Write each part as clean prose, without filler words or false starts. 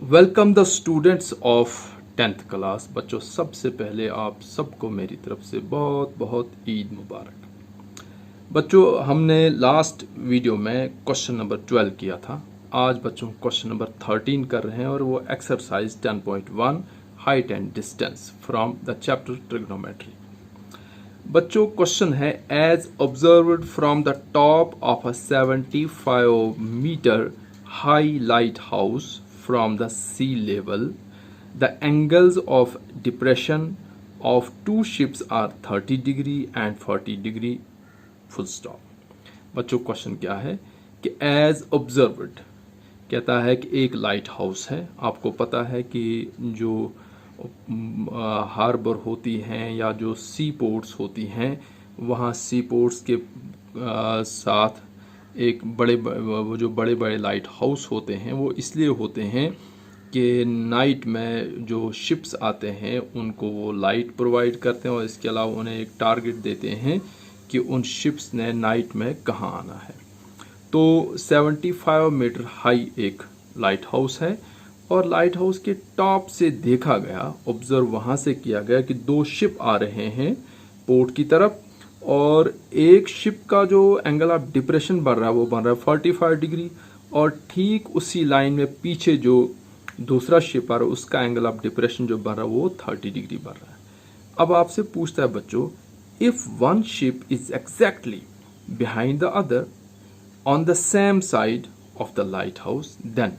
Welcome the students of 10th class. बच्चों, सबसे पहले आप सबको मेरी तरफ से बहुत बहुत ईद मुबारक। बच्चों, हमने लास्ट वीडियो में क्वेश्चन नंबर 12 किया था। आज बच्चों क्वेश्चन नंबर 13 कर रहे हैं और वो exercise 10.1 height and distance from the chapter trigonometry. बच्चों, क्वेश्चन है as observed from the top of a 75 metre high lighthouse from the sea level, the angles of depression of two ships are 30 degree and 40 degree full stop। बच्चों, question क्या है कि as observed कहता है कि एक light house है। आपको पता है कि जो हार्बर होती हैं या जो सी पोर्ट्स होती हैं, वहाँ सी पोर्ट्स के साथ एक वो जो बड़े बड़े लाइट हाउस होते हैं वो इसलिए होते हैं कि नाइट में जो शिप्स आते हैं उनको वो लाइट प्रोवाइड करते हैं और इसके अलावा उन्हें एक टारगेट देते हैं कि उन शिप्स ने नाइट में कहाँ आना है। तो 75 मीटर हाई एक लाइट हाउस है और लाइट हाउस के टॉप से देखा गया, ऑब्जर्व वहाँ से किया गया कि दो शिप आ रहे हैं पोर्ट की तरफ और एक शिप का जो एंगल ऑफ डिप्रेशन बढ़ रहा है वो बन रहा है 45 डिग्री और ठीक उसी लाइन में पीछे जो दूसरा शिप आ रहा है उसका एंगल ऑफ डिप्रेशन जो बढ़ रहा है वो 30 डिग्री बढ़ रहा है। अब आपसे पूछता है बच्चों, if one ship is exactly behind the other on the same side of the lighthouse then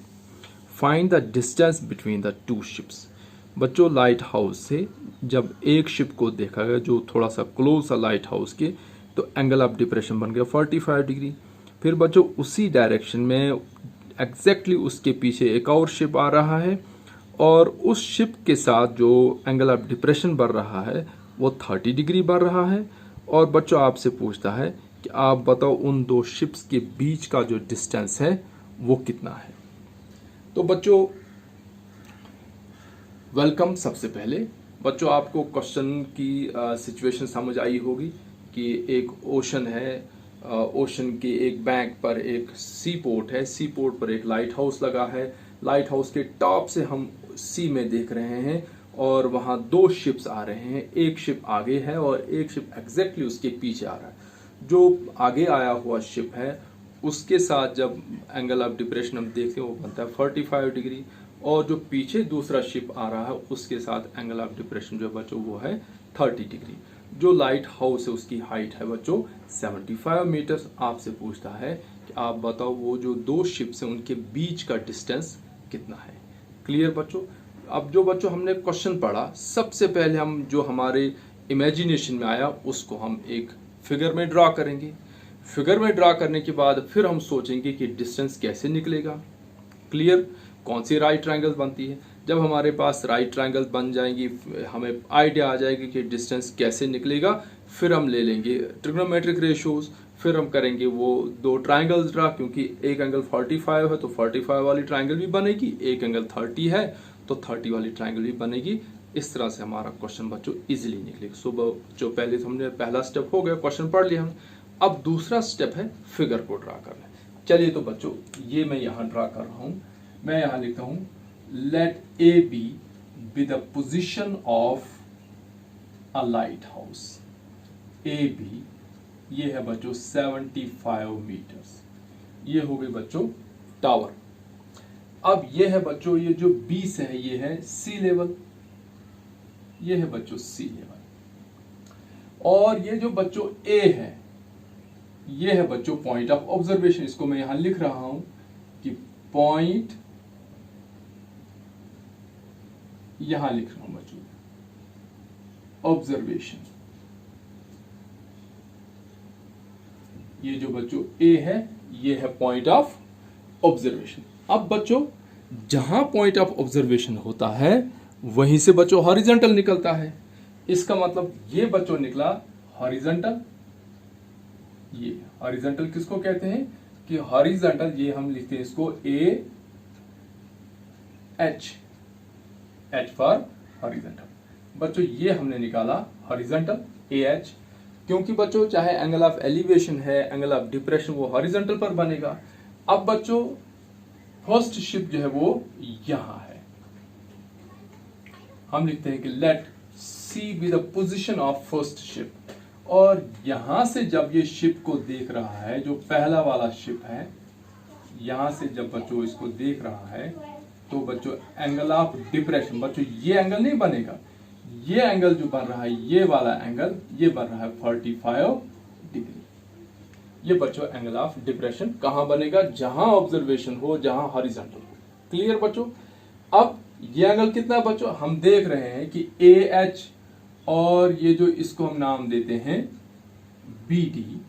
find the distance between the two ships. बच्चों, लाइट हाउस से जब एक शिप को देखा गया जो थोड़ा सा क्लोज था लाइट हाउस के, तो एंगल ऑफ डिप्रेशन बन गया 45 डिग्री। फिर बच्चों उसी डायरेक्शन में एग्जैक्टली उसके पीछे एक और शिप आ रहा है और उस शिप के साथ जो एंगल ऑफ डिप्रेशन बढ़ रहा है वो 30 डिग्री बढ़ रहा है। और बच्चों आपसे पूछता है कि आप बताओ उन दो शिप्स के बीच का जो डिस्टेंस है वो कितना है। तो बच्चों वेलकम। सबसे पहले बच्चों आपको क्वेश्चन की सिचुएशन समझ आई होगी कि एक ओशन है, ओशन के एक बैंक पर एक सी पोर्ट है, सी पोर्ट पर एक लाइट हाउस लगा है। लाइट हाउस के टॉप से हम सी में देख रहे हैं और वहां दो शिप्स आ रहे हैं, एक शिप आगे है और एक शिप एग्जैक्टली उसके पीछे आ रहा है। जो आगे आया हुआ शिप है उसके साथ जब एंगल ऑफ डिप्रेशन हम देखते हैं वो बनता है 45 डिग्री और जो पीछे दूसरा शिप आ रहा है उसके साथ एंगल ऑफ डिप्रेशन जो बच्चों वो है 30 डिग्री। जो लाइट हाउस है उसकी हाइट है बच्चों 75 मीटर्स। आपसे पूछता है कि आप बताओ वो जो दो शिप्स हैं उनके बीच का डिस्टेंस कितना है। क्लियर बच्चों? अब जो बच्चों हमने क्वेश्चन पढ़ा, सबसे पहले हम जो हमारे इमेजिनेशन में आया उसको हम एक फिगर में ड्रा करेंगे। फिगर में ड्रा करने के बाद फिर हम सोचेंगे कि डिस्टेंस कैसे निकलेगा। क्लियर? कौन सी राइट ट्रायंगल बनती है। जब हमारे पास राइट ट्रायंगल बन जाएंगी हमें आइडिया आ जाएगी कि डिस्टेंस कैसे निकलेगा। फिर हम ले लेंगे ट्रिग्नोमेट्रिक रेशियोज, फिर हम करेंगे वो दो ट्रायंगल्स ड्रा, क्योंकि एक एंगल 45 है तो 45 वाली ट्रायंगल भी बनेगी, एक एंगल 30 है तो 30 वाली ट्रायंगल भी बनेगी। इस तरह से हमारा क्वेश्चन बच्चों इजिली निकलेगा। सो जो पहले तो हमने पहला स्टेप हो गया, क्वेश्चन पढ़ लिया हम। अब दूसरा स्टेप है फिगर को ड्रा करना। चलिए तो बच्चों ये मैं यहाँ ड्रा कर रहा हूं। मैं यहां लिखता हूं let A B the position of a lighthouse. A B ये है बच्चों 75 मीटर्स। ये हो गई बच्चों टावर। अब ये है बच्चों ये जो बी से है ये है सी लेवल, ये है बच्चों सी लेवल। और ये जो बच्चों ए है ये है बच्चों पॉइंट ऑफ ऑब्जर्वेशन। इसको मैं यहां लिख रहा हूं कि पॉइंट, यहां लिख रहा हूं बच्चों ऑब्जर्वेशन। ये जो बच्चों ए है ये है पॉइंट ऑफ ऑब्जर्वेशन। अब बच्चों जहां पॉइंट ऑफ ऑब्जर्वेशन होता है वहीं से बच्चों हॉरिजॉन्टल निकलता है। इसका मतलब ये बच्चों निकला हॉरिजॉन्टल। ये हॉरिजॉन्टल किसको कहते हैं कि हॉरिजॉन्टल, ये हम लिखते हैं इसको A H, H for horizontal. बच्चों ये हमने निकाला हॉरिजॉन्टल ए एच, क्योंकि बच्चों चाहे एंगल ऑफ एलिवेशन है, एंगल ऑफ डिप्रेशन वो हॉरिजॉन्टल पर बनेगा। अब बच्चों फर्स्ट शिप जो है वो यहां है, हम लिखते हैं कि let C B the position of first ship, और यहां से जब ये शिप को देख रहा है, जो पहला वाला शिप है, यहां से जब बच्चों इसको देख रहा है तो बच्चों एंगल ऑफ डिप्रेशन, बच्चों ये एंगल नहीं बनेगा, ये एंगल जो बन रहा है, ये वाला एंगल, ये बन रहा है 45 डिग्री। ये बच्चों एंगल ऑफ डिप्रेशन कहां बनेगा? जहां ऑब्जर्वेशन हो, जहां हॉरिजॉन्टल हो। क्लियर बच्चों? अब ये एंगल कितना बच्चों? हम देख रहे हैं कि ए एच और ये जो इसको हम नाम देते हैं बी डी,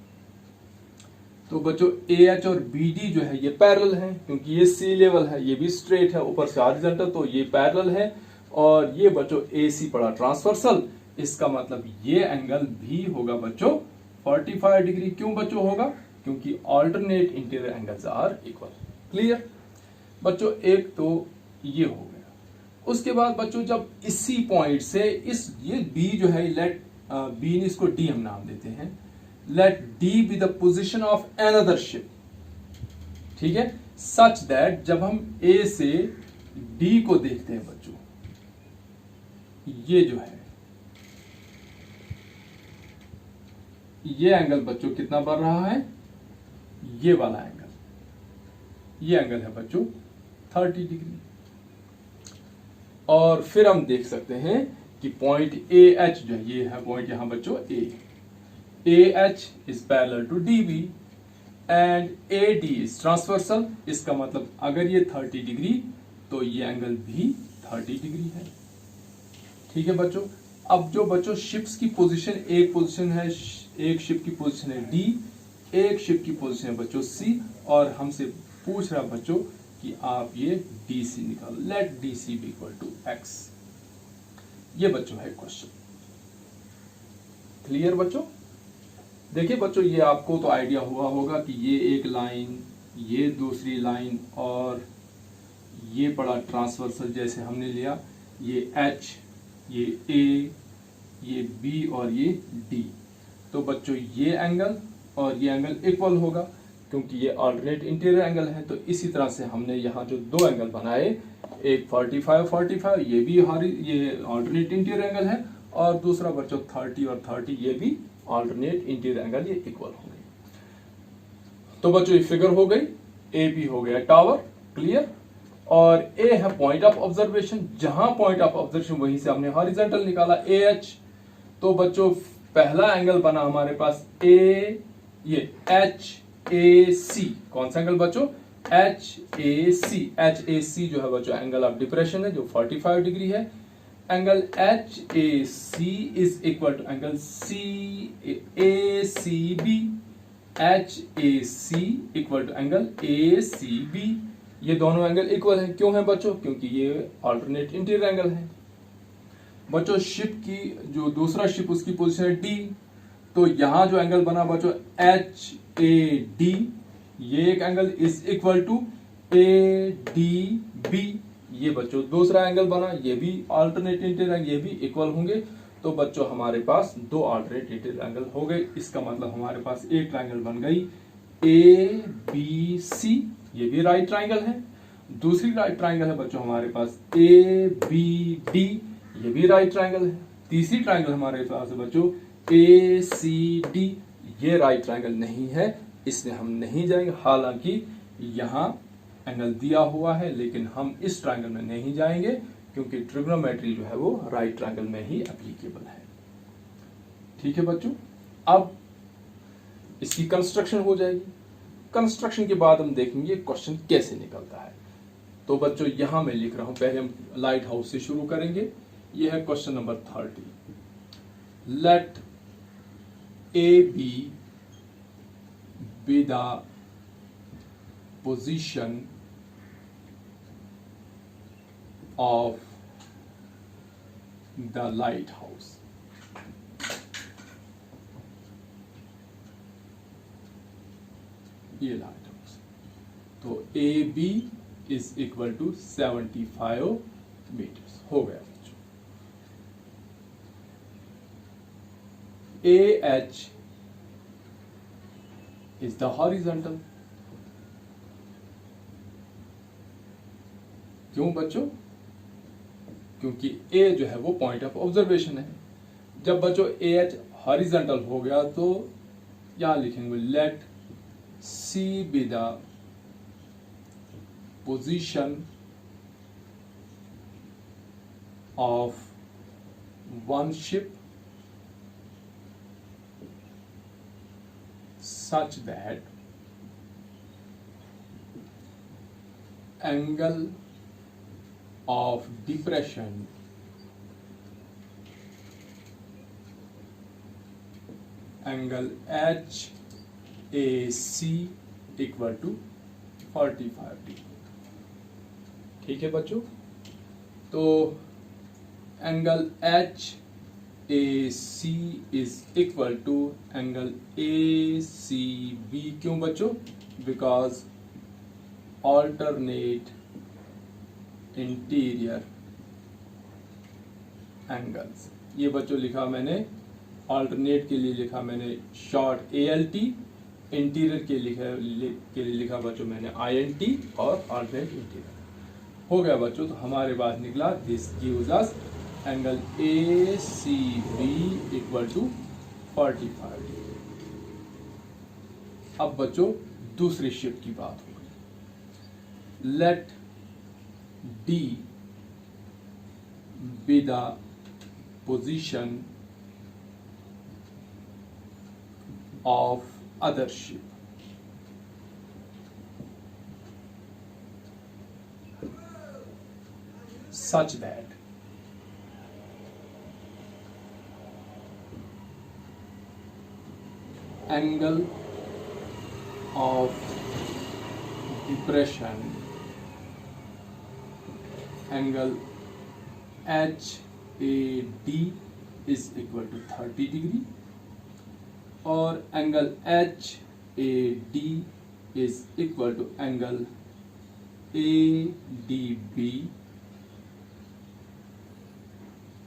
तो बच्चों ए एच और बी डी जो है ये पैरेलल है, क्योंकि ये सी लेवल है, ये भी स्ट्रेट है, ऊपर से हॉरिजॉन्टल, तो ये पैरेलल है। और ये बच्चों ए सी पड़ा ट्रांसवर्सल, इसका मतलब ये एंगल भी होगा बच्चों 45 डिग्री। क्यों बच्चों होगा? क्योंकि alternate interior angles are equal. Clear बच्चों? एक तो ये हो गया। उसके बाद बच्चों जब इसी पॉइंट से इस ये बी जो है, लेट बी, इसको डी हम नाम देते हैं, let D B the position of another ship, ठीक है, सच दैट जब हम ए से डी को देखते हैं बच्चों, ये जो है ये एंगल बच्चों कितना बढ़ रहा है? ये वाला एंगल, ये एंगल है बच्चों 30 डिग्री। और फिर हम देख सकते हैं कि पॉइंट ए एच जो है, ये है पॉइंट यहां बच्चों A H is parallel to D B and A D is transversal. इसका मतलब अगर ये 30 डिग्री तो ये एंगल भी 30 डिग्री है। ठीक है बच्चों? अब जो बच्चों शिप्स की पोजीशन, एक पोजीशन है, एक शिप की पोजीशन है डी, एक शिप की पोजीशन है बच्चों सी, और हमसे पूछ रहा बच्चों कि आप ये डी सी निकालो, let D C B equal to X. ये बच्चों है क्वेश्चन। क्लियर बच्चों? देखिए बच्चों, ये आपको तो आइडिया हुआ होगा कि ये एक लाइन, ये दूसरी लाइन, और ये पड़ा ट्रांसवर्सल जैसे हमने लिया, ये एच, ये ए, ये बी और ये डी। तो बच्चों ये एंगल और ये एंगल इक्वल होगा, क्योंकि ये अल्टरनेट इंटीरियर एंगल है। तो इसी तरह से हमने यहाँ जो दो एंगल बनाए, एक 45 ये भी ये अल्टरनेट इंटीरियर एंगल है, और दूसरा बच्चों 30 और 30 ये भी अल्टरनेट इंटीरियर एंगल, ये इक्वल होंगे। तो बच्चों ये फिगर हो गई, ए बी हो गया टावर। क्लियर? और ए है पॉइंट ऑफ ऑब्जर्वेशन, जहां पॉइंट ऑफ ऑब्जर्वेशन वहीं से हमने हॉरिजॉन्टल निकाला ए एच। तो बच्चों पहला एंगल बना हमारे पास ए, ये एच ए सी। कौन सा एंगल बच्चों? H A C. H A सी जो है बच्चों एंगल ऑफ डिप्रेशन है, जो 45 डिग्री है। Angle H A C is equal to angle C A C B. H A C equal to angle A C B. ये दोनों एंगल इक्वल है। क्यों है बच्चों? क्योंकि ये अल्टरनेट इंटीरियर एंगल है। बच्चों शिप की जो दूसरा शिप, उसकी पोजीशन है डी, तो यहां जो एंगल बना बच्चों एच ए डी, ये एक angle is equal to A D B. ये बच्चों दूसरा एंगल बना, ये भी अल्टरनेट इंटीरियर एंगल, ये भी इक्वल होंगे। तो बच्चों हमारे पास दो अल्टरनेट इंटीरियर एंगल हो गए। इसका मतलब हमारे पास एक ट्रायंगल बन गई ए बी सी, ये भी राइट ट्रायंगल है। दूसरी राइट ट्रायंगल है बच्चों हमारे पास ए बी डी, ये भी राइट ट्रायंगल है। तीसरी ट्रायंगल हमारे पास है बच्चों ए सी डी, ये राइट ट्रायंगल नहीं है, इसलिए हम नहीं जाएंगे। हालांकि यहां एंगल दिया हुआ है, लेकिन हम इस ट्रायंगल में नहीं जाएंगे, क्योंकि ट्रिग्नोमेट्री जो है वो राइट ट्रायंगल में ही एप्लीकेबल है। ठीक है बच्चों? अब इसकी कंस्ट्रक्शन हो जाएगी। कंस्ट्रक्शन के बाद हम देखेंगे क्वेश्चन कैसे निकलता है। तो बच्चों यहां मैं लिख रहा हूं, पहले हम लाइट हाउस से शुरू करेंगे। यह है question number 30। Let A B the position of the lighthouse. ये लाइट हाउस, तो A B is equal to 75 metres हो गया बच्चों। A H is the horizontal. क्यों बच्चों? क्योंकि ए जो है वो पॉइंट ऑफ ऑब्जर्वेशन है। जब बच्चों एच हॉरिजॉन्टल हो गया तो यहां लिखेंगे let C B the position of one ship such that angle of depression angle HAC equal to 45 degree. ठीक है बच्चों, तो angle HAC is equal to angle ACB। क्यों बच्चों? Because alternate interior angles। ये बच्चों लिखा मैंने, alternate के लिए लिखा मैंने short ALT, इंटीरियर के लिए लिखा बच्चों मैंने INT और alternate interior। हो गया बच्चों, तो हमारे पास निकला this gives us angle ACB equal to 45 degree. अब बच्चों दूसरी शिफ्ट की बात होगी। Let D B the position of other ship such that angle of depression angle HAD is equal to 30 degree और angle HAD is equal to angle ADB।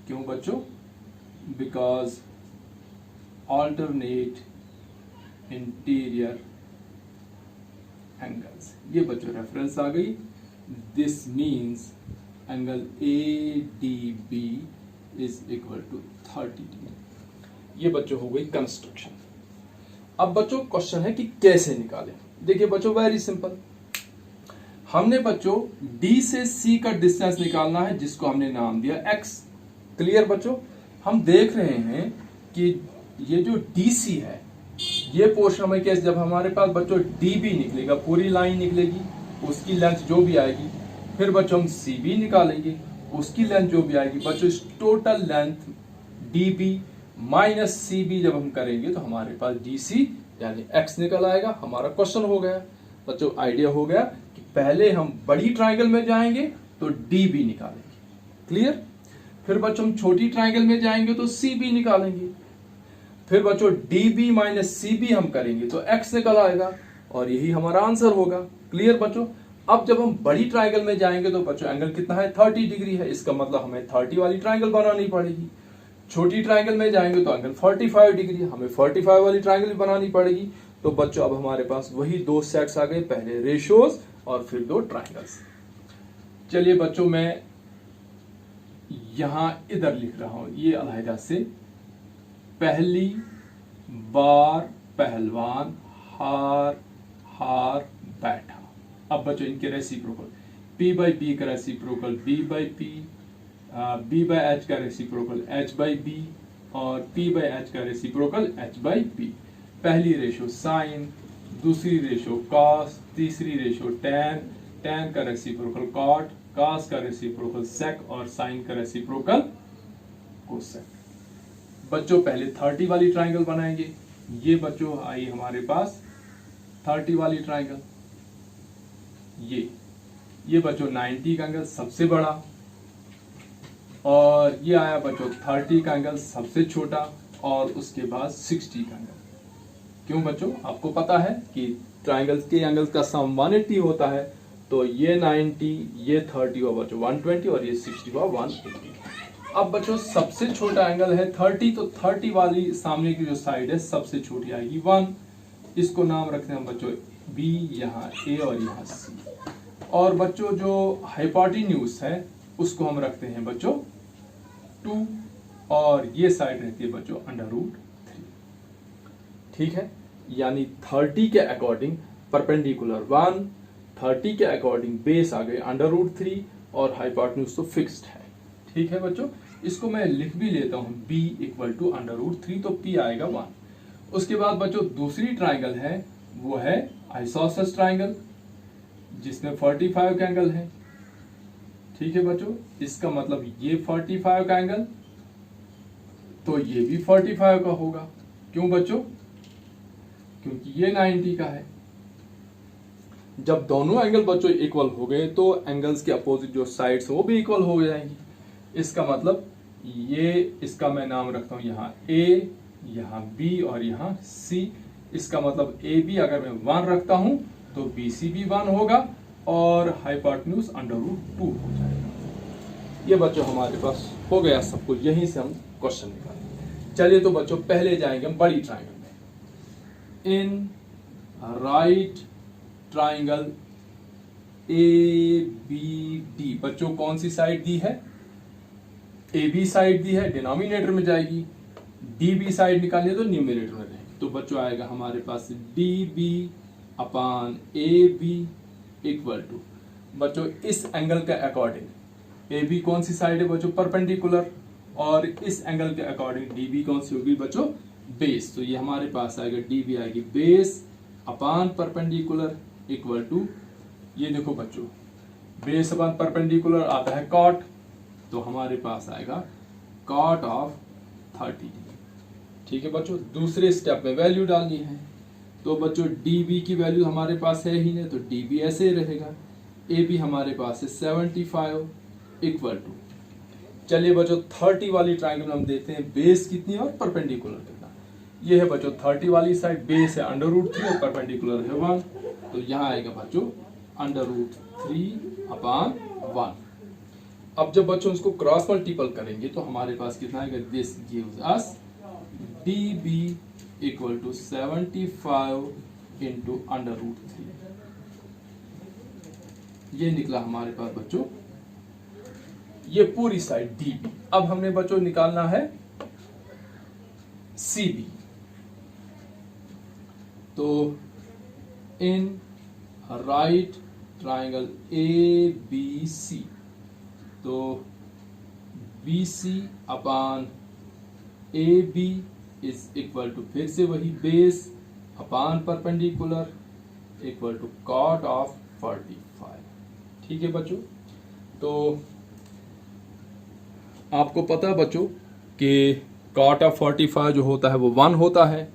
क्यों बच्चों? Because alternate interior angles. ये बच्चों reference आ गई। This means angle ADB is equal to 30 degree. ये बच्चों हो गई कंस्ट्रक्शन। अब बच्चों क्वेश्चन है कि कैसे निकालें। देखिए बच्चों वेरी सिंपल, हमने बच्चों D से C का डिस्टेंस निकालना है जिसको हमने नाम दिया x। क्लियर बच्चों? हम देख रहे हैं कि ये जो DC है ये पोर्शन हमें कैसे, जब हमारे पास बच्चों DB निकलेगा, पूरी लाइन निकलेगी, उसकी लेंथ जो भी आएगी, फिर बच्चों हम CB निकालेंगे, उसकी लेंथ जो भी आएगी, बच्चों इस total length DB minus CB जब हम करेंगे तो हमारे पास DC यानी x निकल आएगा। हमारा क्वेश्चन हो गया बच्चों, आइडिया हो गया कि पहले हम बड़ी ट्राइंगल में जाएंगे तो DB निकालेंगे। क्लियर? फिर बच्चों हम छोटी ट्राइंगल में जाएंगे तो CB निकालेंगे, फिर बच्चों DB माइनस CB हम करेंगे तो x निकल आएगा और यही हमारा आंसर होगा। क्लियर बच्चों? अब जब हम बड़ी ट्राइंगल में जाएंगे तो बच्चों एंगल कितना है? 30 डिग्री है। इसका मतलब हमें 30 वाली ट्राइंगल बनानी पड़ेगी। छोटी ट्राइंगल में जाएंगे तो एंगल 45 डिग्री, हमें 45 वाली ट्राइंगल बनानी पड़ेगी। तो बच्चों अब हमारे पास वही दो सेट्स आ गए, पहले रेशियोज और फिर दो ट्राइंगल्स। चलिए बच्चों मैं यहां इधर लिख रहा हूं, ये अलहदा से, पहली बार पहलवान हार हार बैठा। अब बच्चों इनके रेसिप्रोकल, P बाई P का reciprocal B by P, B by H का रेसिप्रोकल H बाई B और P बाई H का रेसिप्रोकल H बाई P। पहली रेशो साइन, दूसरी रेशो कॉस, तीसरी रेशो टैन, टैन का रेसिप्रोकल कॉट, कॉस का reciprocal सेक और साइन का रेसिप्रोकल कोसेक। बच्चों पहले 30 वाली ट्राइंगल बनाएंगे। ये बच्चों आई हमारे पास 30 वाली ट्राइंगल, ये बच्चों 90 का एंगल सबसे बड़ा और ये आया बच्चों 30 का एंगल सबसे छोटा और उसके बाद 60 का एंगल। क्यों बच्चों? आपको पता है कि ट्राइंगल्स के एंगल्स का सम 180 होता है, तो ये 90, ये 30 हुआ बच्चों 120 और ये 60 हुआ 180। अब बच्चों सबसे छोटा एंगल है 30, तो 30 वाली सामने की जो साइड है सबसे छोटी आएगी 1। इसको नाम रखते हैं बच्चों B, यहाँ A और यहाँ C। और बच्चों जो हाइपोटेन्यूज है उसको हम रखते हैं बच्चों 2 और ये साइड रहती है बच्चों √3। ठीक है, यानी 30 के अकॉर्डिंग परपेंडिकुलर 1, 30 के अकॉर्डिंग बेस आ गए √3 और हाइपोटेन्यूज तो फिक्स्ड है। ठीक है बच्चों, इसको मैं लिख भी लेता हूं b इक्वल टू √3, तो p आएगा 1। उसके बाद बच्चों दूसरी ट्राइंगल है, वो है आइसोसेलेस ट्राइंगल जिसमें 45 का एंगल है। ठीक है बच्चों, इसका मतलब ये 45 का एंगल, तो ये भी 45 का होगा। क्यों बच्चों? क्योंकि ये 90 का है। जब दोनों एंगल बच्चों इक्वल हो गए तो एंगल्स के अपोजिट जो साइड्स वो भी इक्वल हो जाएंगी। इसका मतलब ये, इसका मैं नाम रखता हूं यहाँ A, यहाँ B और यहाँ C। इसका मतलब AB अगर मैं 1 रखता हूं तो BC भी 1 होगा और हाइपोटेन्यूज √2 हो जाएगा। ये बच्चों हमारे पास हो गया सब कुछ, यहीं से हम क्वेश्चन निकालेंगे। चलिए तो बच्चों पहले जाएंगे हम बड़ी ट्राइंगल में। इन राइट ट्राइंगल ABD, बच्चों कौन सी साइड दी है? AB साइड दी है, डिनोमिनेटर में जाएगी। DB साइड निकालनी है तो न्यूमिनेटर में रहेगी। तो बच्चों आएगा हमारे पास DB upon AB equal to, बच्चों इस एंगल के अकॉर्डिंग AB कौन सी साइड है बच्चों? परपेंडिकुलर, और इस एंगल के अकॉर्डिंग DB कौन सी होगी बच्चों? बेस। तो ये हमारे पास आएगा DB आएगी base upon perpendicular equal to, ये देखो बच्चों बेस अपॉन परपेंडिकुलर आता है कॉट, तो हमारे पास आएगा कॉट ऑफ 30 डिग्री। ठीक है बच्चों, दूसरे स्टेप में वैल्यू डालनी है। तो बच्चों DB की वैल्यू हमारे पास है ही नहीं, तो DB ऐसे ही रहेगा। AB हमारे पास है 75 इक्वल टू, चलिए बच्चों 30 वाली ट्राइंगल में हम देखते हैं बेस कितनी है और परपेंडिकुलर कितना। ये है बच्चों 30 वाली साइड, बेस है √3 और परपेंडिकुलर है 1, तो यहाँ आएगा बच्चों √3 अपॉन 1। अब जब बच्चों इसको क्रॉस मल्टीपल करेंगे तो हमारे पास कितना आएगा? This gives us DB equal to 75 into √3। ये निकला हमारे पास बच्चों ये पूरी साइड DB। अब हमने बच्चों निकालना है CB। तो इन राइट ट्राइंगल ABC, तो BC upon AB is equal to, फिर से वही base upon perpendicular equal to cot of 45। ठीक है बच्चों, तो आपको पता है बच्चों कि कॉट ऑफ 45 जो होता है वो 1 होता है,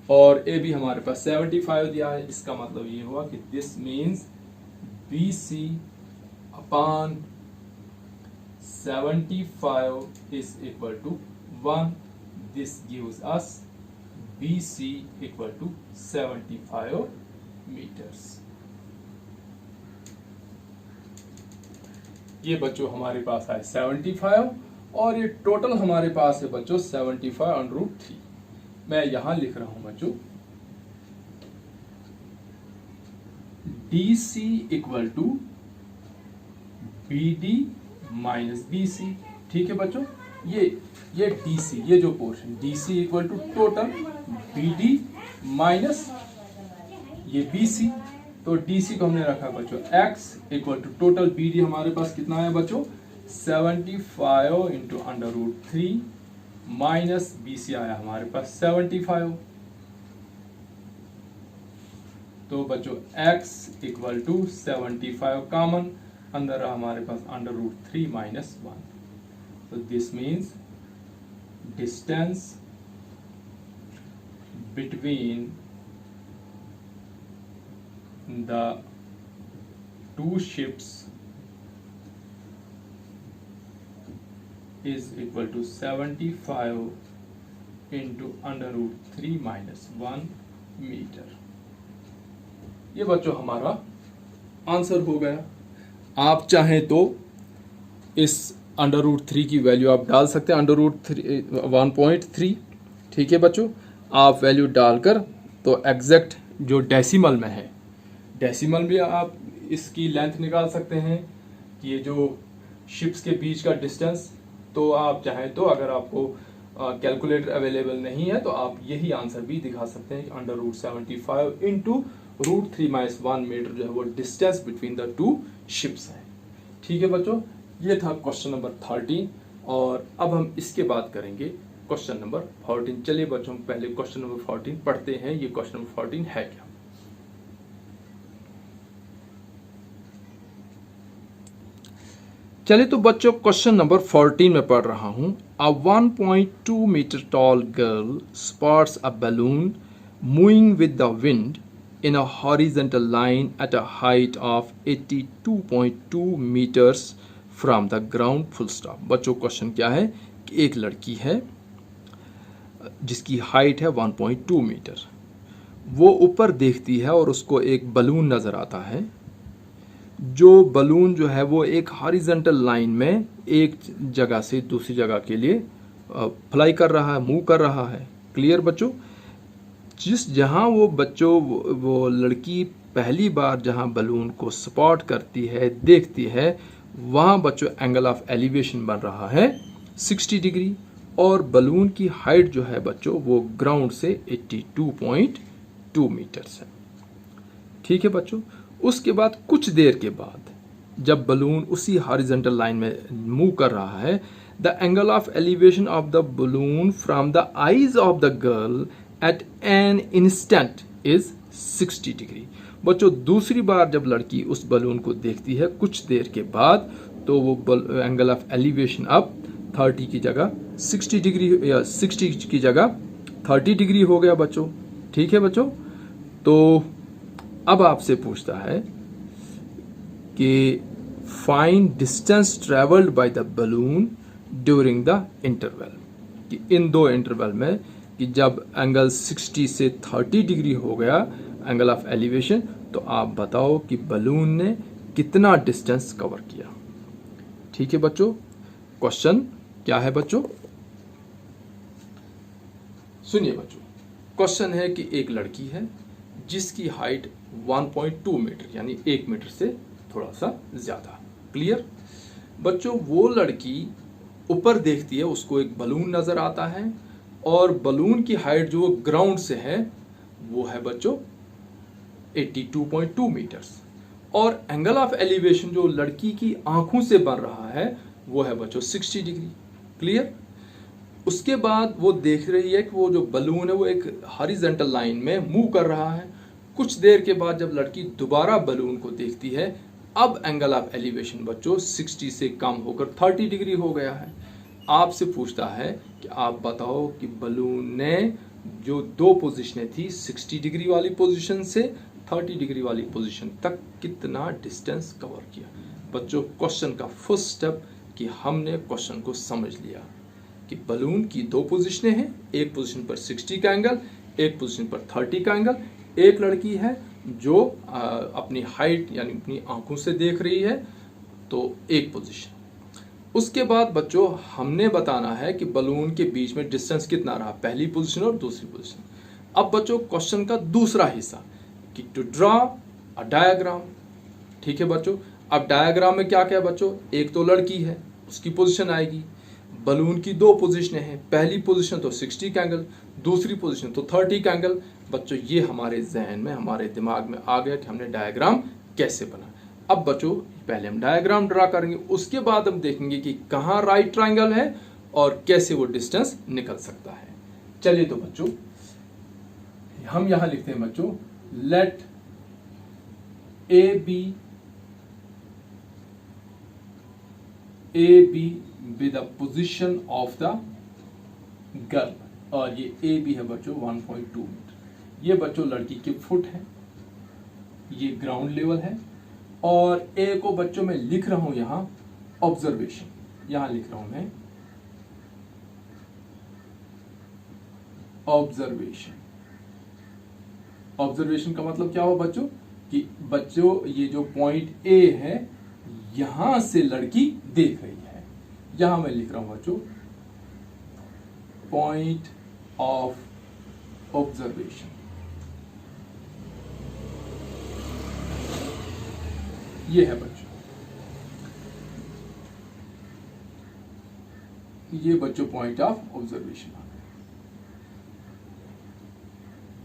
और AB हमारे पास 75 दिया है। इसका मतलब ये हुआ कि this means BC upon 75 is equal to 1. This gives us BC equal to 75 meters. ये बच्चों हमारे पास है 75 और ये टोटल हमारे पास है बच्चों 75 √3। मैं यहां लिख रहा हूं बच्चों DC equal to BD minus BC। ठीक है बच्चों, ये DC, ये जो portion DC equal to total BD minus ये BC। तो DC को हमने रखा बच्चों X equal to total BD हमारे पास कितना है बच्चों 75 इंटू √3 माइनस BC आया हमारे पास 75। तो बच्चों x इक्वल टू 75 कॉमन, अंदर रहा हमारे पास √3 माइनस 1। तो this means distance between the two ships is equal to 75 into √3 minus 1 metre. ये बच्चों हमारा आंसर हो गया। आप चाहें तो इस √3 की वैल्यू आप डाल सकते हैं, √1.3। ठीक है बच्चों, आप वैल्यू डालकर तो एग्जैक्ट जो डेसिमल में है, डेसिमल भी आप इसकी लेंथ निकाल सकते हैं कि ये जो शिप्स के बीच का डिस्टेंस। तो आप चाहें तो अगर आपको कैलकुलेटर अवेलेबल नहीं है तो आप यही आंसर भी दिखा सकते हैं कि √75 इंटू √3 - 1 मीटर जो है वो distance between the two ships है। ठीक है बच्चों, ये था क्वेश्चन नंबर 13 और अब हम इसके बाद करेंगे क्वेश्चन नंबर 14। चलिए बच्चों, हम पहले क्वेश्चन नंबर 14 पढ़ते हैं। ये क्वेश्चन नंबर 14 है क्या? चलिए तो बच्चों, क्वेश्चन नंबर 14 में पढ़ रहा हूं। A 1.2 metre tall girl spots a balloon moving with the wind in a horizontal line at a height of 82.2 metres from the ground, full stop. बच्चों, क्वेश्चन क्या है कि एक लड़की है जिसकी हाइट है 1.2 मीटर। वो ऊपर देखती है और उसको एक बलून नजर आता है। जो बलून जो है वो एक हॉरिजॉन्टल लाइन में एक जगह से दूसरी जगह के लिए फ्लाई कर रहा है, मूव कर रहा है। क्लियर बच्चों? जहां वो लड़की पहली बार जहां बलून को स्पॉट करती है, देखती है, वहां बच्चों एंगल ऑफ एलिवेशन बन रहा है 60 डिग्री और बलून की हाइट जो है बच्चों वो ग्राउंड से 82.2 मीटर्स है। ठीक है बच्चों, उसके बाद कुछ देर के बाद जब बलून उसी हॉरिजॉन्टल लाइन में मूव कर रहा है, the angle of elevation of the balloon from the eyes of the girl at an instant is 60 degree. बच्चों, दूसरी बार जब लड़की उस बलून को देखती है कुछ देर के बाद, तो वो एंगल ऑफ एलिवेशन अब 30 की जगह 60 डिग्री या 60 की जगह 30 डिग्री हो गया बच्चों। ठीक है बच्चों, तो अब आपसे पूछता है कि find distance travelled by the balloon during the interval, कि इन दो इंटरवल में कि जब एंगल 60 से 30 डिग्री हो गया एंगल ऑफ एलिवेशन, तो आप बताओ कि बलून ने कितना डिस्टेंस कवर किया। ठीक है बच्चों, क्वेश्चन क्या है बच्चों? सुनिए बच्चों, क्वेश्चन है कि एक लड़की है जिसकी हाइट 1.2 मीटर यानी 1 मीटर से थोड़ा सा ज्यादा। क्लियर बच्चों, वो लड़की ऊपर देखती है, उसको एक बलून नजर आता है और बलून की हाइट जो ग्राउंड से है वो है बच्चों 82.2 मीटर्स और एंगल ऑफ एलिवेशन जो लड़की की आंखों से बन रहा है वो है बच्चों 60 डिग्री। क्लियर? उसके बाद वो देख रही है कि वो जो बलून है वो एक हॉरिजॉन्टल लाइन में मूव कर रहा है। कुछ देर के बाद जब लड़की दोबारा बलून को देखती है, अब एंगल ऑफ एलिवेशन बच्चों 60 से कम होकर 30 डिग्री हो गया है। आपसे पूछता है कि आप बताओ कि बलून ने जो दो पोजीशनें थी 60 डिग्री वाली पोजीशन से 30 डिग्री वाली पोजीशन तक कितना डिस्टेंस कवर किया। बच्चों, क्वेश्चन का फर्स्ट स्टेप कि हमने क्वेश्चन को समझ लिया कि बलून की दो पोजीशनें हैं, एक पोजीशन पर 60 का एंगल, एक पोजीशन पर 30 का एंगल। एक लड़की है जो अपनी हाइट यानी अपनी आंखों से देख रही है, तो एक पोजीशन। उसके बाद बच्चों हमने बताना है कि बलून के बीच में डिस्टेंस कितना रहा, पहली पोजीशन और दूसरी पोजीशन। अब बच्चों क्वेश्चन का दूसरा हिस्सा कि टू ड्रॉ अ डायग्राम। ठीक है बच्चों, अब डायग्राम में क्या क्या बच्चों, एक तो लड़की है उसकी पोजीशन आएगी, बलून की दो पोजीशनें हैं, पहली पोजीशन तो 60 का एंगल, दूसरी पोजीशन तो 30 का एंगल। बच्चों ये हमारे जहन में, हमारे दिमाग में आ गया कि हमने डायग्राम कैसे बना। अब बच्चों पहले हम डायग्राम ड्रा करेंगे, उसके बाद हम देखेंगे कि कहाँ राइट ट्रायंगल है और कैसे वो डिस्टेंस निकल सकता है। चलिए तो बच्चों हम यहां लिखते हैं बच्चों, let A B with the position of the girl, और ये ए बी है बच्चों 1.2 मीटर। ये बच्चों लड़की के फुट है, ये ग्राउंड लेवल है, और ए को बच्चों मैं लिख रहा हूं यहां ऑब्जर्वेशन, यहां लिख रहा हूं मैं ऑब्जर्वेशन। ऑब्जर्वेशन का मतलब क्या हुआ बच्चों कि बच्चों ये जो पॉइंट ए है यहां से लड़की देख रही है, यहां मैं लिख रहा हूं बच्चों पॉइंट ऑफ ऑब्जर्वेशन। ये है बच्चों। ये बच्चों पॉइंट ऑफ ऑब्जर्वेशन आ गया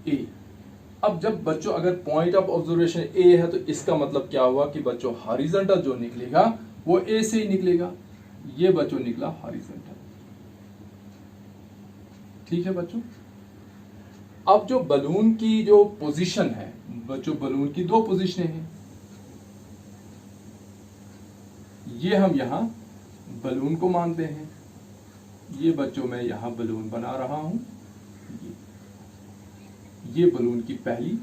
ए। अब जब बच्चों अगर पॉइंट ऑफ ऑब्जर्वेशन ए है तो इसका मतलब क्या हुआ कि बच्चों हॉरिजॉन्टल जो निकलेगा वो ए से ही निकलेगा। ये बच्चों निकला हॉरिजॉन्टल। ठीक है बच्चों। अब जो बलून की जो पोजीशन है बच्चों, बलून की दो पोजीशनें हैं। ये हम यहां बलून को मानते हैं। ये बच्चों मैं यहां बलून बना रहा हूं। ये बलून की पहली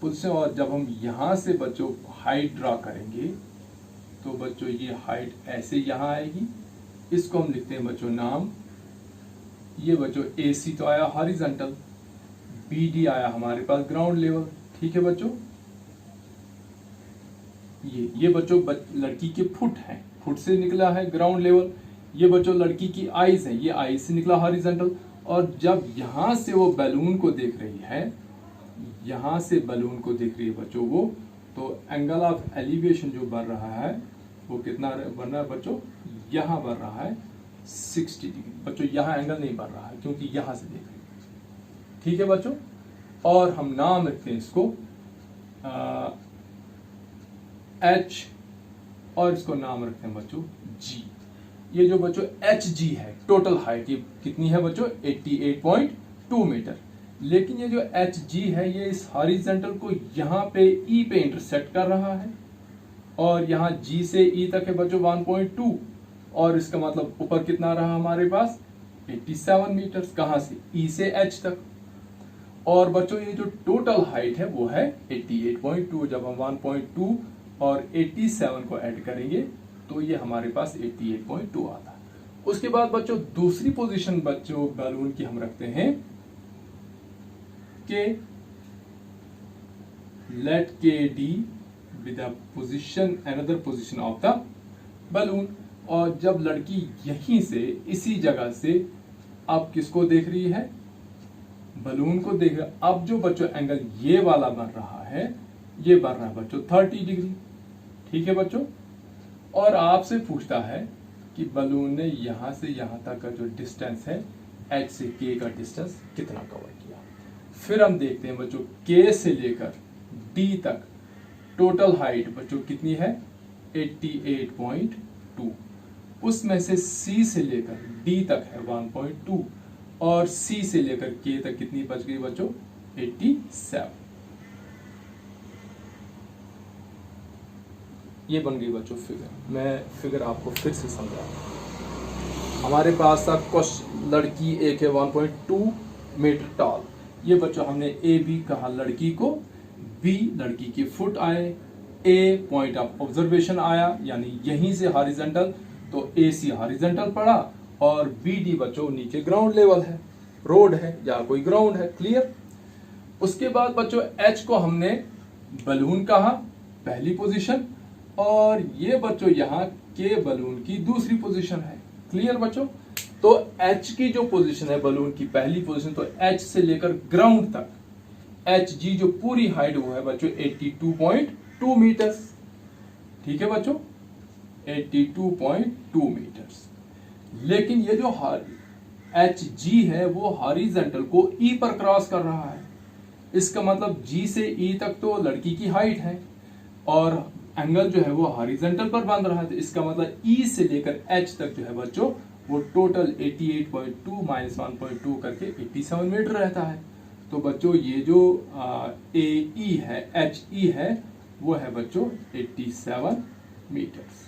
पोजीशन। और जब हम यहां से बच्चों हाइट ड्रा करेंगे तो बच्चों ये हाइट ऐसे यहां आएगी। इसको हम लिखते हैं बच्चों नाम। ये बच्चों AC तो आया हॉरिजॉन्टल, BD आया हमारे पास ग्राउंड लेवल। ठीक है बच्चों। ये बच्चों लड़की के फुट हैं, फुट से निकला है ग्राउंड लेवल। ये बच्चों लड़की की आईज है, ये आईज से निकला हॉरिजॉन्टल। और जब यहां से वो बैलून को देख रही है, यहां से बैलून को देख रही है बच्चों वो, तो एंगल ऑफ एलिवेशन जो बन रहा है वो कितना बन रहा है बच्चों, यहां बन रहा है 60 डिग्री। बच्चों यहां एंगल नहीं बन रहा है क्योंकि यहां से देख रही है। ठीक है बच्चों। और हम नाम रखते हैं इसको H और इसको नाम रखते हैं बच्चों G। ये जो बच्चों HG है टोटल हाइट, ये कितनी है बच्चों 88.2 मीटर। लेकिन ये जो HG है ये इस हॉरिजॉन्टल को यहाँ पे E पे इंटरसेक्ट कर रहा है और यहाँ G से E तक है बच्चों 1.2। और इसका मतलब ऊपर कितना रहा हमारे पास 87 मीटर। कहां से E से H तक। और बच्चों ये जो टोटल हाइट है वो है 88.2। जब हम 1.2 और 87 को ऐड करेंगे तो ये हमारे पास 88.2 आता है। उसके बाद बच्चों दूसरी पोजीशन बच्चों बैलून की हम रखते हैं के let KD with position another position of the balloon. और जब लड़की यहीं से इसी जगह से आप किसको देख रही है, बलून को देख रहा है। अब जो बच्चों एंगल ये वाला बन रहा है, ये बन रहा है बच्चों 30 डिग्री। ठीक है बच्चों। और आपसे पूछता है कि बलून ने यहां से यहां तक का जो डिस्टेंस है H से K का डिस्टेंस कितना कवर किया। फिर हम देखते हैं बच्चों K से लेकर D तक टोटल हाइट बच्चों कितनी है 88.2। उसमें से C से लेकर D तक है 1.2 और C से लेकर K तक कितनी बच गई बच्चों 87। ये बन गई बच्चों फिगर। मैं फिगर आपको फिर से समझा। हमारे पास था लड़की एक है 1.2 मीटर टॉल। ये बच्चों हमने A B कहा लड़की को, B लड़की के फुट आए, A पॉइंट ऑफ ऑब्जर्वेशन आया यानी यहीं से हॉरिजॉन्टल, तो AC हॉरिजॉन्टल पड़ा और BD बच्चों नीचे ग्राउंड लेवल है, रोड है या कोई ग्राउंड है। क्लियर। उसके बाद बच्चों H को हमने बलून कहा पहली पोजीशन और ये बच्चों यहाँ के बलून की दूसरी पोजीशन है। क्लियर बच्चों। तो H की जो पोजीशन है बलून की पहली पोजीशन, तो H से लेकर ग्राउंड तक HG जो पूरी हाइट वो है बच्चों 82.2 मीटर्स। ठीक है बच्चों 82.2 मीटर्स। लेकिन ये जो HG है वो हॉरिजॉन्टल को E पर क्रॉस कर रहा है। इसका मतलब G से E तक तो लड़की की हाइट है और एंगल जो है वो हॉरिजॉन्टल पर बन रहा है। तो इसका मतलब E से लेकर H तक जो है बच्चों वो टोटल 88.2 माइनस 1.2 करके 87 मीटर रहता है। तो बच्चों ये जो AE है HE है वो है बच्चों 87 मीटर्स।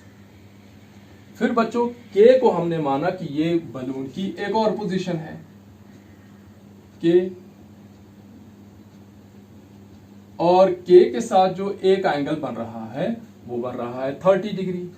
फिर बच्चों K को हमने माना कि ये बलून की एक और पोजीशन है K, और K के साथ जो एक एंगल बन रहा है वो बन रहा है 30 डिग्री।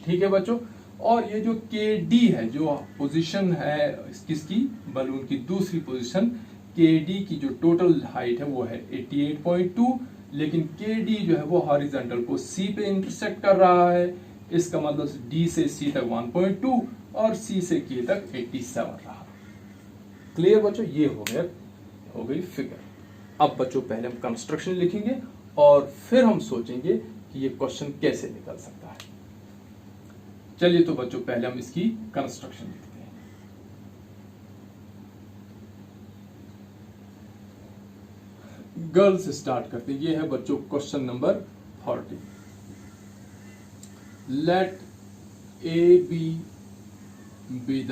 ठीक है बच्चों। और ये जो KD है जो पोजीशन है किसकी बलून की दूसरी पोजीशन, KD की जो टोटल हाइट है वो है 88.2। लेकिन KD जो है वो हॉरिजॉन्टल को C पे इंटरसेक्ट कर रहा है। इसका मतलब D से C तक 1.2 और C से K तक 87 रहा। क्लियर बच्चों। ये हो गई फिगर। अब बच्चों पहले हम कंस्ट्रक्शन लिखेंगे और फिर हम सोचेंगे कि ये क्वेश्चन कैसे निकल सकता है। चलिए तो बच्चों पहले हम इसकी कंस्ट्रक्शन लिखते हैं। गर्ल से स्टार्ट करते हैं। ये है बच्चों question number 40। Let A B the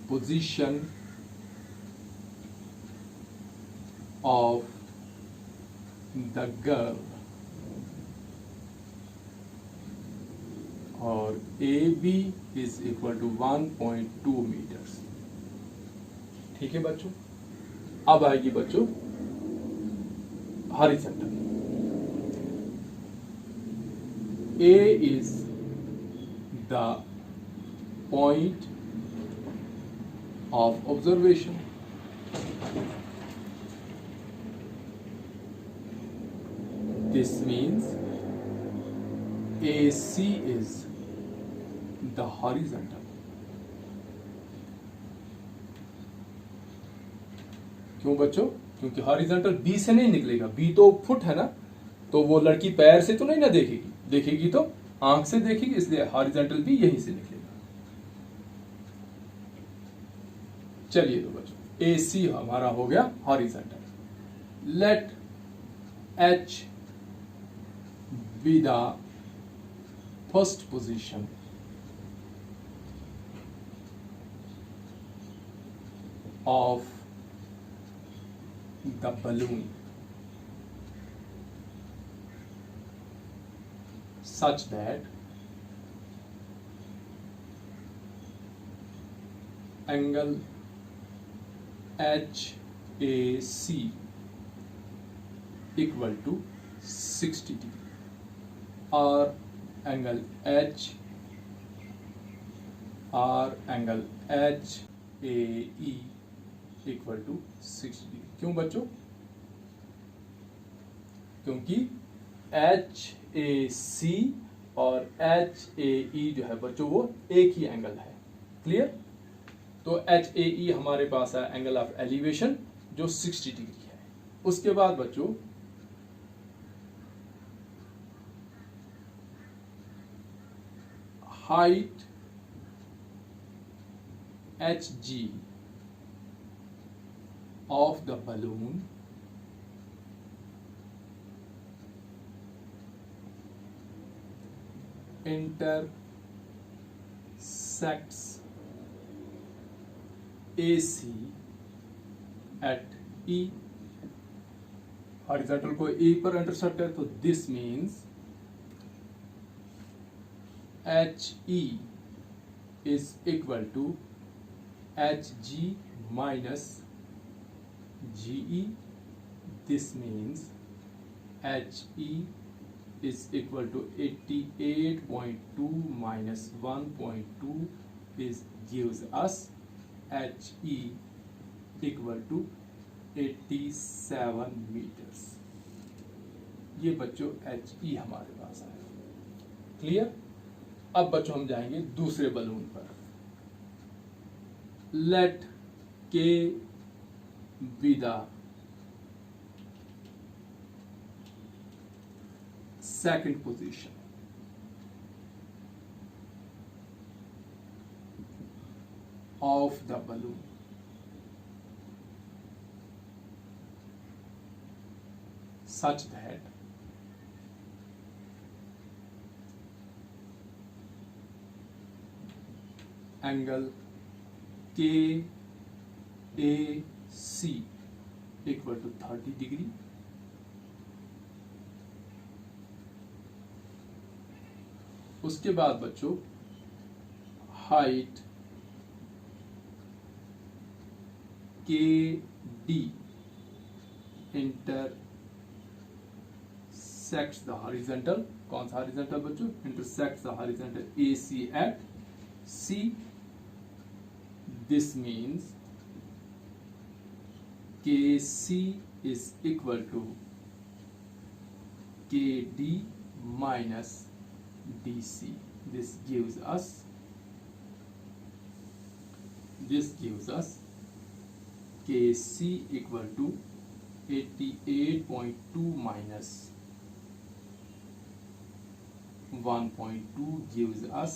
position of the girl और A B is equal to 1.2 metres. ठीक है बच्चों, अब आएगी बच्चों horizontal. A is the point of observation. This means AC is the horizontal. क्यों बच्चों? क्योंकि हॉरिजॉन्टल बी से नहीं निकलेगा, बी तो फुट है ना, तो वो लड़की पैर से तो नहीं ना देखेगी, देखेगी तो आंख से देखेगी, इसलिए हॉरिजॉन्टल भी यहीं से निकलेगा। चलिए तो बच्चों ए सी हमारा हो गया horizontal. Let H B the first position of the balloon such that angle HAC equal to 60 degree or angle H or angle HAE equal to 60 degree. क्यों बच्चों? क्योंकि HAC और HAE जो है बच्चों वो एक ही एंगल है। क्लियर? तो HAE हमारे पास है एंगल ऑफ एलिवेशन जो 60 डिग्री है। उसके बाद बच्चों height HG of the balloon intersects AC at E। Horizontal को E पर इंटरसेक्ट है, तो this means HE is equal to HG minus GE. This means HE is equal to 88.2 minus 1.2 is gives us HE equal to 87 meters। ये बच्चों HE हमारे पास है। Clear? अब बच्चों हम जाएंगे दूसरे बलून पर। लेट के be the second position of the balloon such that angle KAC equal to 30 degree। उसके बाद बच्चों height KD intersects the horizontal। कौन सा horizontal बच्चों? intersects the horizontal AC at C। This means KC is equal to KD minus DC. This gives us KC equal to 88.2 minus 1.2 gives us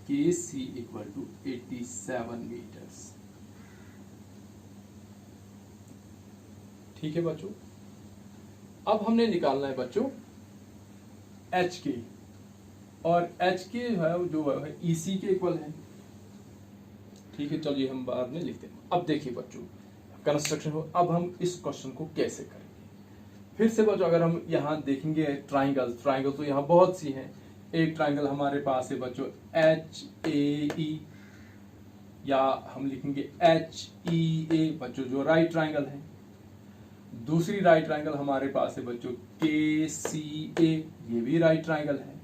KC equal to 87 meters। ठीक है बच्चों। अब हमने निकालना है बच्चों एच के, और एच के जो है ईसी के इक्वल है। ठीक है, चलिए हम बाद में लिखते हैं। अब देखिए बच्चों कंस्ट्रक्शन हो, अब हम इस क्वेश्चन को कैसे करेंगे। फिर से बच्चों अगर हम यहाँ देखेंगे ट्राइंगल तो यहाँ बहुत सी हैं। एक ट्राइंगल हमारे पास है बच्चों एच ए ई, या हम लिखेंगे एच ई ए बच्चों, जो राइट ट्राइंगल है। दूसरी राइट ट्राइंगल हमारे पास है बच्चों के सी ए, ये भी राइट ट्राइंगल है।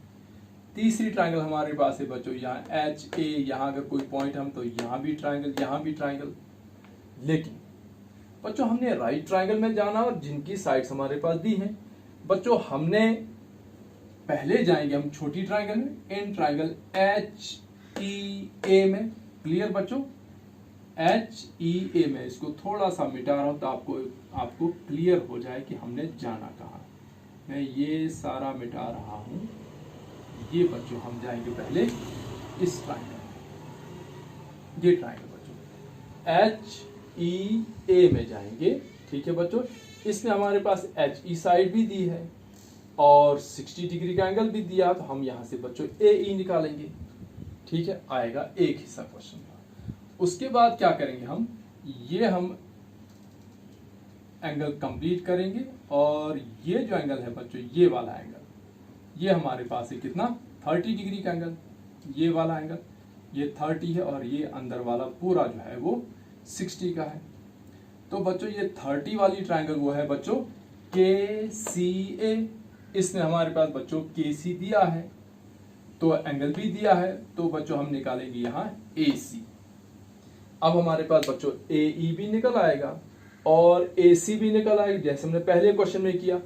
तीसरी ट्राइंगल हमारे पास है बच्चों यहाँ एच ए, यहाँ अगर कोई पॉइंट हम तो यहाँ भी ट्राइंगल, यहाँ भी ट्राइंगल। लेकिन बच्चों हमने राइट ट्राइंगल में जाना और जिनकी साइड्स हमारे पास दी हैं बच्चों, हमने पहले जाएंगे हम छोटी ट्राइंगल में, इन ट्राइंगल एच ई ए में। क्लियर बच्चों, एच ई ए में इसको थोड़ा सा मिटा रहा हूं तो आपको क्लियर हो जाए कि हमने जाना कहाँ। मैं ये सारा मिटा रहा हूं। ये बच्चों हम जाएंगे पहले इस ट्राइंगल में, ये ट्राइंगल बच्चों एच ई ए में जाएंगे। ठीक है बच्चों, इसमें हमारे पास एच ई साइड भी दी है और 60 डिग्री का एंगल भी दिया, तो हम यहां से बच्चों ए ई निकालेंगे। ठीक है, आएगा एक हिस्सा क्वेश्चन का। उसके बाद क्या करेंगे हम एंगल कंप्लीट करेंगे, और ये जो एंगल है बच्चों, ये वाला एंगल, ये हमारे पास है कितना 30 डिग्री का एंगल। ये वाला एंगल ये 30 है, और ये अंदर वाला पूरा जो है वो 60 का है। तो बच्चों ये 30 वाली ट्राइंगल वो है बच्चों के सी ए। इसने हमारे पास बच्चों के सी दिया है, तो एंगल भी दिया है, तो बच्चों हम निकालेंगे यहाँ ए सी। अब हमारे पास बच्चों ए ई भी निकल आएगा और ए सी भी निकल आएगी, जैसे हमने पहले क्वेश्चन में किया।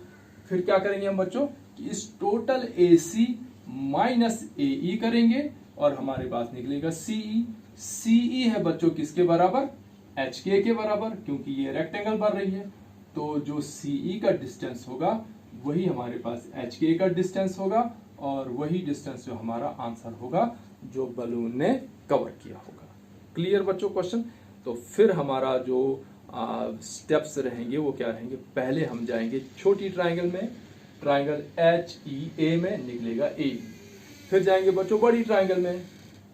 फिर क्या करेंगे हम बच्चों कि इस टोटल ए सी माइनस ए ई करेंगे, और हमारे पास निकलेगा सीई। सीई है बच्चों किसके बराबर, एच के बराबर, क्योंकि ये रेक्टेंगल बन रही है। तो जो सीई का डिस्टेंस होगा वही हमारे पास एच के का डिस्टेंस होगा, और वही डिस्टेंस जो हमारा आंसर होगा जो बलून ने कवर किया होगा। क्लियर बच्चों क्वेश्चन। तो फिर हमारा जो स्टेप्स रहेंगे वो क्या रहेंगे, पहले हम जाएंगे छोटी ट्राइंगल में, ट्राइंगल एच ई ए में निकलेगा ए। फिर जाएंगे बच्चों बड़ी ट्राइंगल में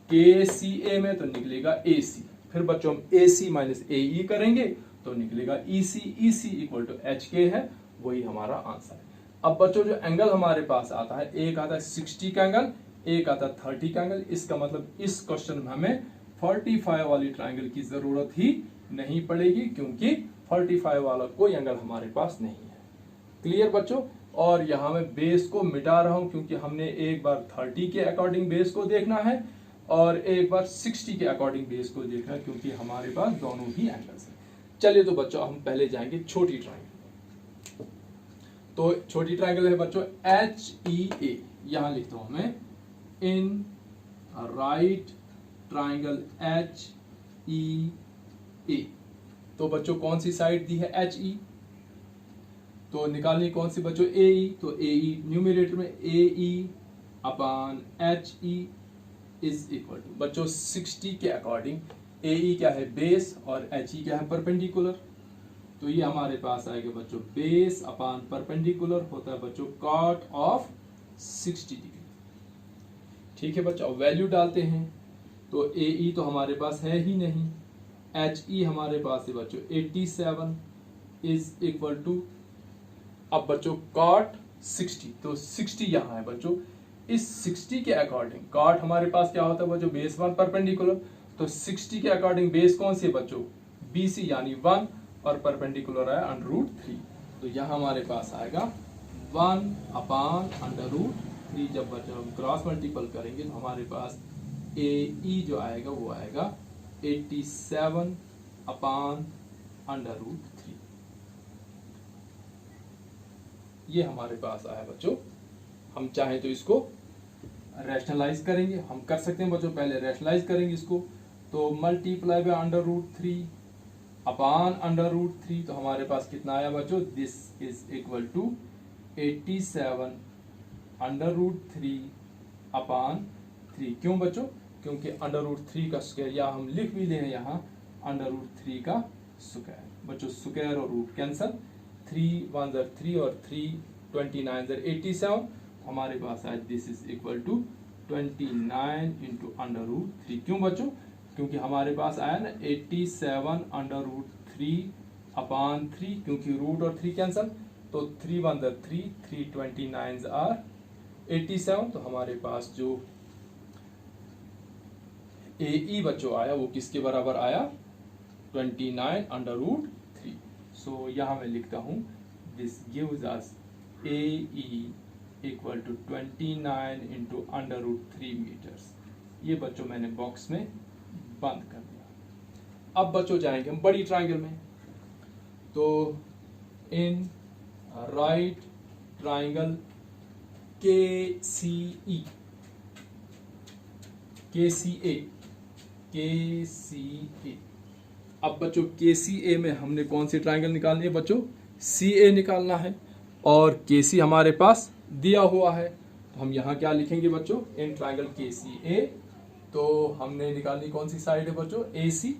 के सी ए में, तो निकलेगा ए सी। फिर बच्चों हम ए सी माइनस ए ई करेंगे तो निकलेगा ई सी इक्वल टू एच के है, वही हमारा आंसर है। अब बच्चों जो एंगल हमारे पास आता है, एक आता है 60 का एंगल, एक आता है 30 का एंगल। इसका मतलब इस क्वेश्चन में हमें 45 वाली ट्राइंगल की जरूरत ही नहीं पड़ेगी, क्योंकि 45 वाला कोई एंगल हमारे पास नहीं है। क्लियर बच्चों। और यहाँ मैं बेस को मिटा रहा हूं, क्योंकि हमने एक बार 30 के अकॉर्डिंग बेस को देखना है और एक बार 60 के अकॉर्डिंग बेस को देखना है, क्योंकि हमारे पास दोनों ही एंगल्स हैं। चलिए तो बच्चों हम पहले जाएंगे छोटी ट्राइंगल। तो छोटी ट्राइंगल है बच्चों एच ई ए, यहां लिखता हूं मैं in right triangle H E A. तो बच्चों कौन सी साइड दी है एच ई, तो निकालनी कौन सी बच्चों ए ई। तो ए ई न्यूमरेटर में A E upon H E is equal to बच्चों 60 के अकॉर्डिंग ए ई क्या है बेस और एच ई क्या है परपेंडिकुलर। तो ये हमारे पास आएगा बच्चों बेस अपॉन परपेंडिकुलर होता है बच्चों कॉट ऑफ 60 डिग्री। ठीक है बच्चों, अब वैल्यू डालते हैं। तो ए ई तो हमारे पास है ही नहीं, एच ई हमारे पास है बच्चों 87 इज इक्वल टू, अब बच्चों कॉट 60, तो 60 यहाँ है बच्चों। इस 60 के अकॉर्डिंग कॉट हमारे पास क्या होता है बच्चों बेस 1 परपेंडिकुलर, तो 60 के अकॉर्डिंग बेस कौन सी है बच्चों BC यानी 1, और परपेंडिकुलर है √3। तो यहाँ हमारे पास आएगा 1 अपॉन √3। जब बच्चों हम क्रॉस मल्टीपल करेंगे तो हमारे पास ए ई जो आएगा वो आएगा 87 अपॉन √3। ये हमारे पास आया बच्चों। हम चाहें तो इसको रैशनलाइज करेंगे, हम कर सकते हैं बच्चों। पहले रैशनलाइज करेंगे इसको, तो मल्टीप्लाई बाय √3 अपॉन √3, तो हमारे पास कितना आया बच्चों, this is equal to 87 √3 upon 3। क्यों बच्चों, क्योंकि √3 का स्क्वायर, या हम लिख भी लें यहाँ √3 का स्क्वायर। बच्चों स्क्वायर और रूट कैंसल, 3 1 ज़र 3 और 3 29 ज़र 87, हमारे पास आज this is equal to 29 into under root 3। क्यों बच्चों? क्योंकि हमारे पास आया ना 87 अंडर रूट 3 अपॉन 3, क्योंकि रूट और 3 कैंसल, तो 3 1 ज़र 3, 3 29 आर 87। तो हमारे पास जो AE बच्चों आया वो किसके बराबर आया? 29 अंडर रूट 3। सो यहाँ मैं लिखता हूँ this gives us AE equal to 29 into under root 3 metres. ये बच्चों मैंने बॉक्स में बंद कर दिया। अब बच्चों जाएंगे हम बड़ी ट्रायंगल में। तो इन राइट ट्रायंगल KCE, अब बच्चों KCA में हमने कौन सी ट्रायंगल निकालनी है बच्चों? CA निकालना है, और KC हमारे पास दिया हुआ है। तो हम यहाँ क्या लिखेंगे बच्चों? इन ट्रायंगल KCA, तो हमने निकालनी कौन सी साइड है बच्चों? AC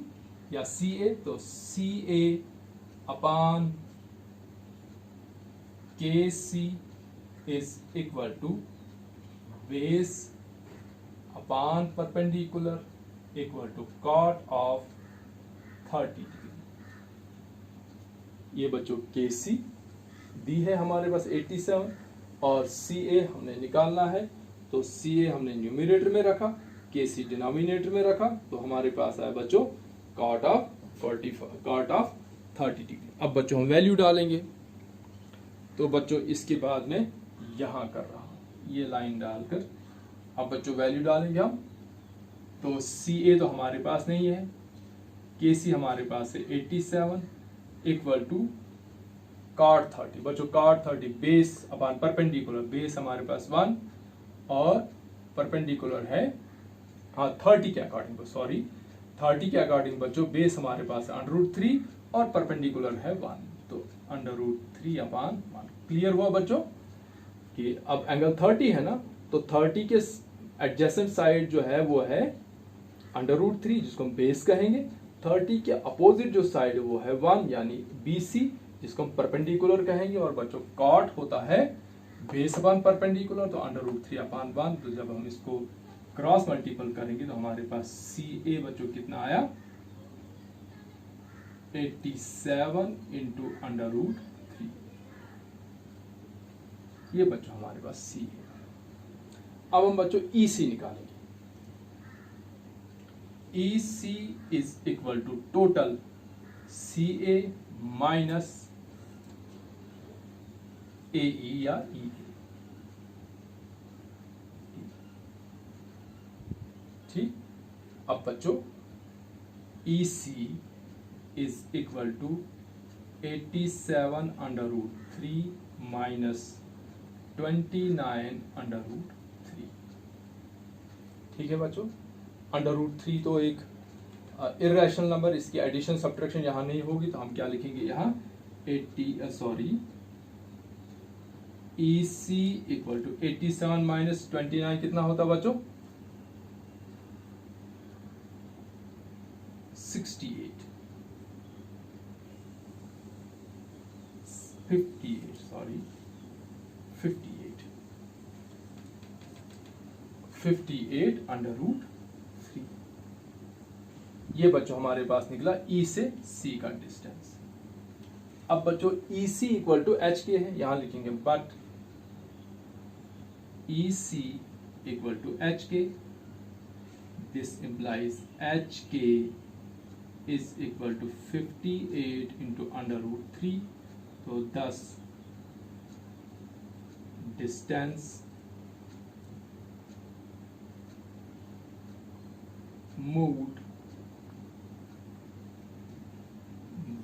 या CA। तो CA upon KC is equal to base upon perpendicular equal to cot of 30 degree. ये बच्चों KC दी है हमारे पास 87, और CA हमने निकालना है। तो CA हमने न्यूमरेटर में रखा, KC डिनोमिनेटर में रखा, तो हमारे पास आया बच्चों कॉट ऑफ 30 डिग्री। अब बच्चों हम वैल्यू डालेंगे। तो बच्चों इसके बाद में यहाँ कर रहा हूँ ये लाइन डालकर, अब बच्चों वैल्यू डालेंगे हम। तो CA तो हमारे पास नहीं है, KC हमारे पास है 87 इक्वल टू कॉट 30। बच्चों cot 30 base upon perpendicular, base हमारे पास 1 और परपेंडिकुलर है 30 के अकॉर्डिंग, 30 के अकॉर्डिंग बच्चों बेस हमारे पास √3 और परपेंडिकुलर है 1, तो √3 अपॉन 1। क्लियर हुआ बच्चों कि अब एंगल 30 है ना, तो 30 के एडजेसेंट साइड जो है वो है √3 जिसको हम बेस कहेंगे। 30 के अपोजिट जो साइड है वो है 1 यानी BC जिसको हम परपेंडिकुलर कहेंगे। और बच्चों कॉट होता है बेस अपॉन परपेंडिकुलर, तो √3 अपॉन 1। तो जब हम इसको क्रॉस मल्टीपल करेंगे तो हमारे पास CA बच्चों कितना आया? 87 इंटू √3। ये बच्चों हमारे पास C है। अब हम बच्चों EC निकालेंगे। EC is equal to total CA minus AE या EA। ठीक, अब बच्चों EC is equal to 87 under root 3 minus 29 under root 3। ठीक है बच्चों, अंडर रूट 3 तो एक इर्रेशनल नंबर, इसकी एडिशन सब्ट्रैक्शन यहाँ नहीं होगी, तो हम क्या लिखेंगे यहाँ EC इक्वल टू 87 माइनस 29 कितना होता बच्चों? 58 अंडर रूट 3। ये बच्चों हमारे पास निकला E से C का डिस्टेंस। अब बच्चों EC इक्वल टू HK है, यहां लिखेंगे but EC equal to HK, this implies HK is equal to 58 into under root 3। तो 10 distance moved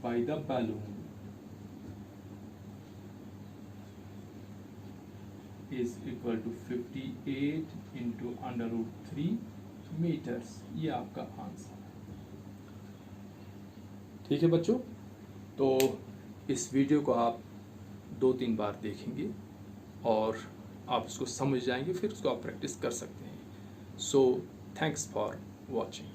by the balloon is equal to 58 into under root 3 meters। ये आपका answer है। ठीक है बच्चों, तो इस वीडियो को आप 2-3 बार देखेंगे और आप इसको समझ जाएंगे, फिर उसको आप प्रैक्टिस कर सकते हैं। So thanks for watching।